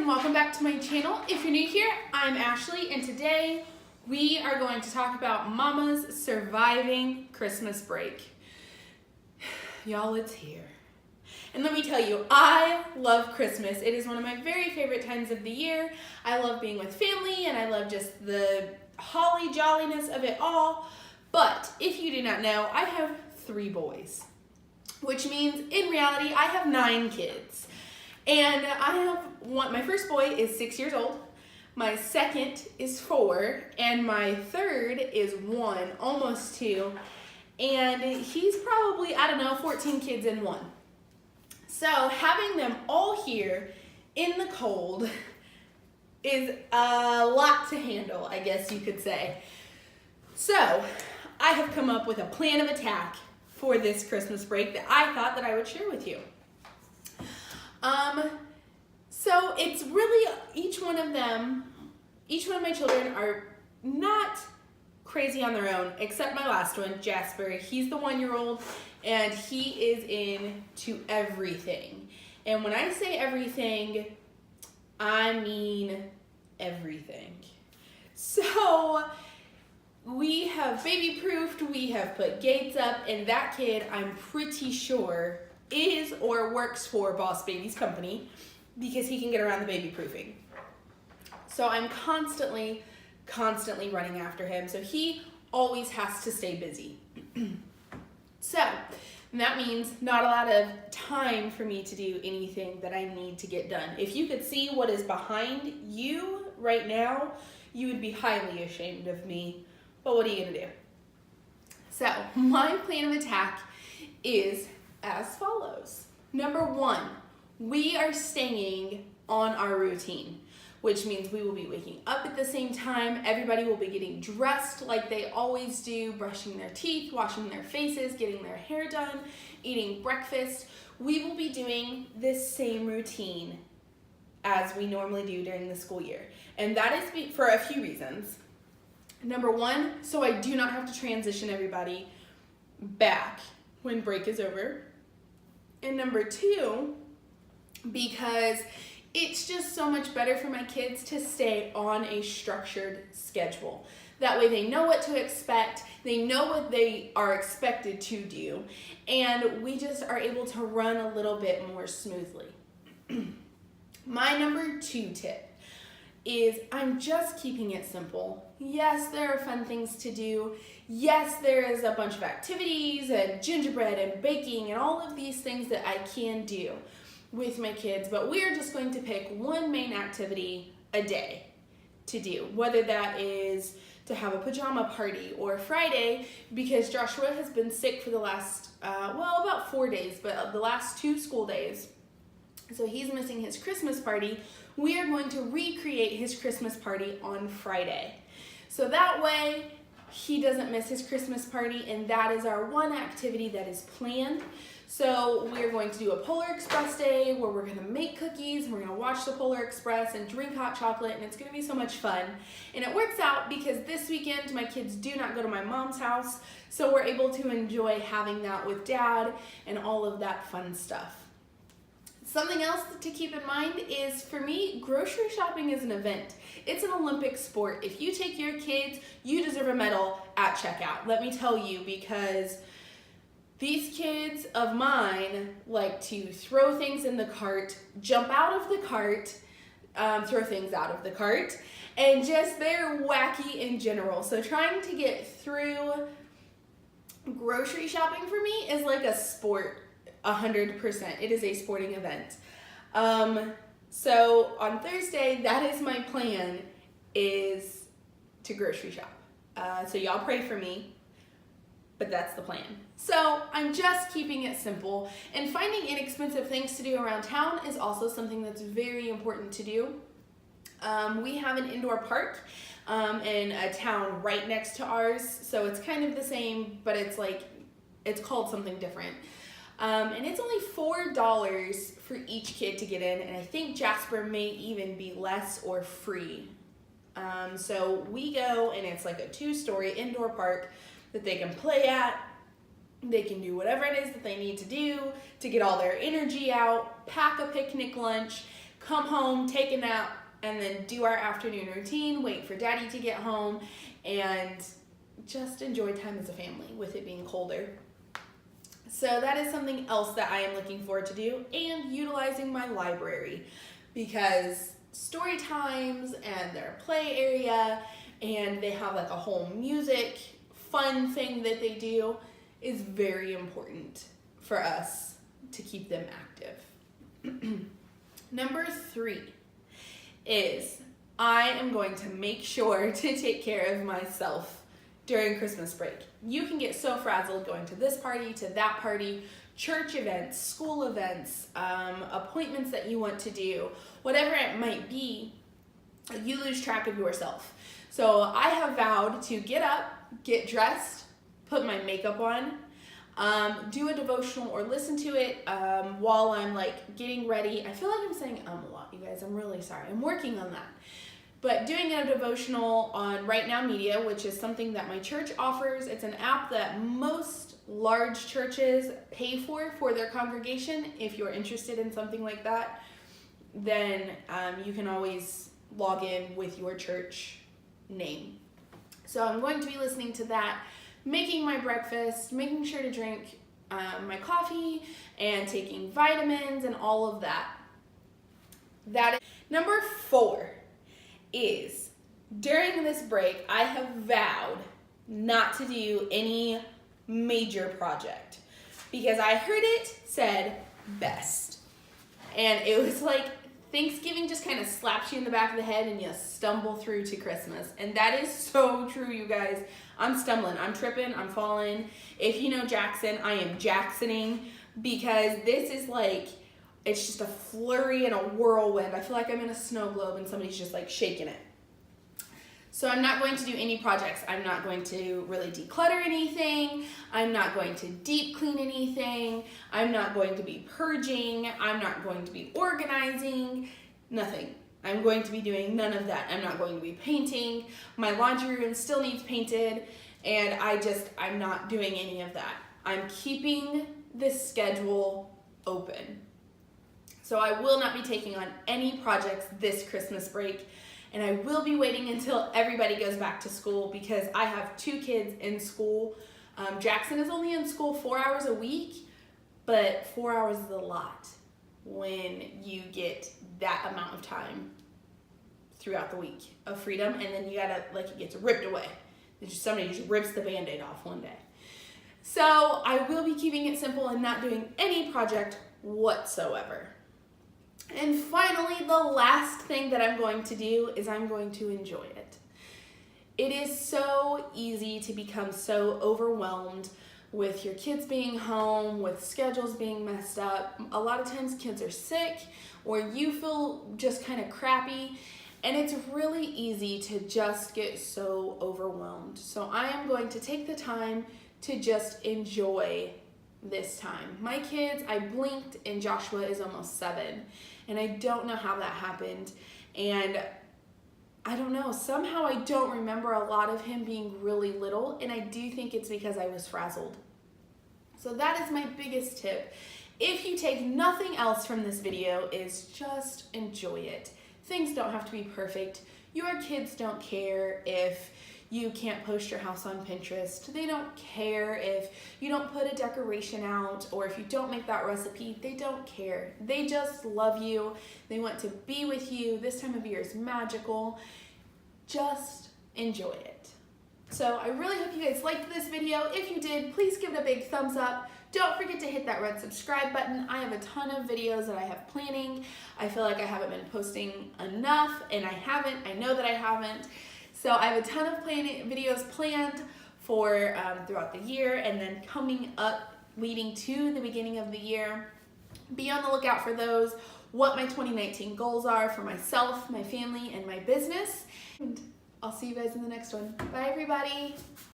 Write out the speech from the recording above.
and welcome back to my channel. If you're new here, I'm Ashley and today we are going to talk about Mama's surviving Christmas break. Y'all, it's here. And let me tell you, I love Christmas. It is one of my very favorite times of the year. I love being with family and I love just the holly jolliness of it all. But if you do not know, I have 3 boys, which means in reality, I have 9 kids. And my first boy is 6 years old, my second is 4, and my third is 1, almost 2. And he's probably, 14 kids in 1. So having them all here in the cold is a lot to handle, I guess you could say. So I have come up with a plan of attack for this Christmas break that I thought that I would share with you. So it's really, each one of my children are not crazy on their own, except my last one, Jasper. He's the 1-year-old, and he is into everything. And when I say everything, I mean everything. So we have baby-proofed, we have put gates up, and that kid, I'm pretty sure, is or works for Boss Baby's company because he can get around the baby-proofing. So I'm constantly running after him. So he always has to stay busy. So that means not a lot of time for me to do anything that I need to get done. If you could see what is behind you right now, you would be highly ashamed of me. But what are you gonna do? So my plan of attack is as follows. Number 1, we are staying on our routine, which means we will be waking up at the same time. Everybody will be getting dressed like they always do, brushing their teeth, washing their faces, getting their hair done, eating breakfast. We will be doing this same routine as we normally do during the school year. And that is for a few reasons. Number 1, so I do not have to transition everybody back when break is over. And number 2, because it's just so much better for my kids to stay on a structured schedule. That way they know what to expect, they know what they are expected to do, and we just are able to run a little bit more smoothly. My number 2 tip is I'm just keeping it simple. Yes, there are fun things to do. Yes, there is a bunch of activities and gingerbread and baking and all of these things that I can do with my kids, but we are just going to pick one main activity a day to do, whether that is to have a pajama party or Friday, because Joshua has been sick for the last, about 4 days, but the last 2 school days. So he's missing his Christmas party. We are going to recreate his Christmas party on Friday. So that way he doesn't miss his Christmas party, and that is our one activity that is planned. So we're going to do a Polar Express day where we're gonna make cookies, and we're gonna watch the Polar Express and drink hot chocolate, and it's gonna be so much fun. And it works out because this weekend my kids do not go to my mom's house, so we're able to enjoy having that with Dad and all of that fun stuff. Something else to keep in mind is, for me, grocery shopping is an event. It's an Olympic sport. If you take your kids, you deserve a medal at checkout. Let me tell you, because these kids of mine like to throw things in the cart, jump out of the cart, throw things out of the cart, and just they're wacky in general. So trying to get through grocery shopping for me is like a sport. 100%. It is a sporting event. So on Thursday, that is my plan, is to grocery shop. So y'all pray for me, but that's the plan. So I'm just keeping it simple, and finding inexpensive things to do around town is also something that's very important to do. We have an indoor park in a town right next to ours, so it's kind of the same, but it's called something different. And it's only $4 for each kid to get in, and I think Jasper may even be less or free. So we go, and it's like a 2-story indoor park that they can play at. They can do whatever it is that they need to do to get all their energy out, pack a picnic lunch, come home, take a nap, and then do our afternoon routine, wait for daddy to get home, and just enjoy time as a family with it being colder. So that is something else that I am looking forward to do, and utilizing my library, because story times and their play area, and they have like a whole music fun thing that they do, is very important for us to keep them active. Number 3 is I am going to make sure to take care of myself during Christmas break. You can get so frazzled going to this party, to that party, church events, school events, appointments that you want to do, whatever it might be, you lose track of yourself. So I have vowed to get up, get dressed, put my makeup on, do a devotional or listen to it while I'm like getting ready. I feel like I'm saying a lot, you guys. I'm really sorry. I'm working on that. But doing a devotional on Right Now Media, which is something that my church offers. It's an app that most large churches pay for their congregation. If you're interested in something like that, then you can always log in with your church name. So I'm going to be listening to that, making my breakfast, making sure to drink my coffee, and taking vitamins and all of that. Number 4 is during this break, I have vowed not to do any major project, because I heard it said best. And it was like Thanksgiving just kind of slaps you in the back of the head and you stumble through to Christmas. And that is so true, you guys. I'm stumbling, I'm tripping, I'm falling. If you know Jackson, I am Jacksoning, because this is like, it's just a flurry and a whirlwind. I feel like I'm in a snow globe and somebody's just like shaking it. So I'm not going to do any projects. I'm not going to really declutter anything. I'm not going to deep clean anything. I'm not going to be purging. I'm not going to be organizing. Nothing. I'm going to be doing none of that. I'm not going to be painting. My laundry room still needs painted, and I'm not doing any of that. I'm keeping this schedule open. So I will not be taking on any projects this Christmas break, and I will be waiting until everybody goes back to school, because I have 2 kids in school. Jackson is only in school 4 hours a week, but 4 hours is a lot when you get that amount of time throughout the week of freedom, and then you gotta, like, it gets ripped away. Somebody just rips the Band-Aid off one day. So I will be keeping it simple and not doing any project whatsoever. And finally, the last thing that I'm going to do is I'm going to enjoy it. It is so easy to become so overwhelmed with your kids being home, with schedules being messed up. A lot of times kids are sick, or you feel just kind of crappy, and it's really easy to just get so overwhelmed. So I am going to take the time to just enjoy this time. My kids, I blinked and Joshua is almost 7, and I don't know how that happened. And I don't know, somehow I don't remember a lot of him being really little, and I do think it's because I was frazzled. So that is my biggest tip. If you take nothing else from this video, is just enjoy it. Things don't have to be perfect. Your kids don't care if you can't post your house on Pinterest. They don't care if you don't put a decoration out, or if you don't make that recipe. They don't care. They just love you. They want to be with you. This time of year is magical. Just enjoy it. So I really hope you guys liked this video. If you did, please give it a big thumbs up. Don't forget to hit that red subscribe button. I have a ton of videos that I have planning. I feel like I haven't been posting enough, and I haven't. I know that I haven't. So I have a ton of videos planned for throughout the year, and then coming up leading to the beginning of the year. Be on the lookout for those, what my 2019 goals are for myself, my family, and my business. And I'll see you guys in the next one. Bye, everybody.